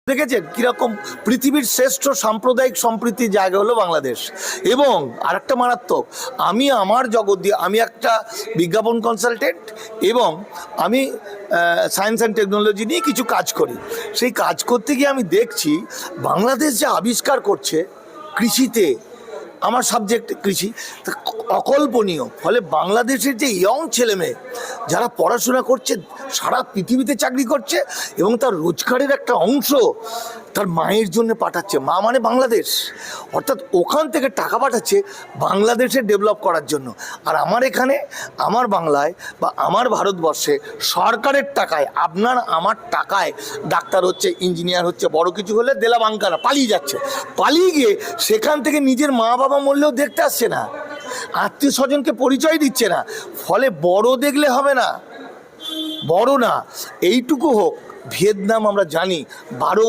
দেখেছেন কিরকম পৃথিবীর শ্রেষ্ঠ সাম্প্রদায়িক সম্প্রীতির জায়গা হলো বাংলাদেশ। এবং আরেকটা মারাত্মক, আমি আমার জগৎ দিয়ে, আমি একটা বিজ্ঞাপন কনসালটেন্ট এবং আমি সায়েন্স অ্যান্ড টেকনোলজি নিয়ে কিছু কাজ করি। সেই কাজ করতে গিয়ে আমি দেখছি বাংলাদেশ যে আবিষ্কার করছে কৃষিতে, আমার সাবজেক্ট কৃষি, অকল্পনীয়। ফলে বাংলাদেশের যে ইয়ং ছেলেমেয়ে যারা পড়াশোনা করছে, সারা পৃথিবীতে চাকরি করছে এবং তার রোজগারের একটা অংশ তার মায়ের জন্য পাঠাচ্ছে। মা মানে বাংলাদেশ, অর্থাৎ ওখান থেকে টাকা পাঠাচ্ছে বাংলাদেশে ডেভেলপ করার জন্য। আর আমার এখানে, আমার বাংলায় বা আমার ভারতবর্ষে সরকারের টাকায়, আপনার আমার টাকায় ডাক্তার হচ্ছে, ইঞ্জিনিয়ার হচ্ছে, বড় কিছু হলে দেলা বাঙ্কারা পালিয়ে যাচ্ছে। পালিয়ে গিয়ে সেখান থেকে নিজের মা বাবা মরলেও দেখতে আসছে না, আত্মীয় স্বজনকে পরিচয় দিচ্ছে না। ফলে বড় দেখলে হবে না, বড় না, এইটুকু হোক। ভিয়েতনাম আমরা জানি 12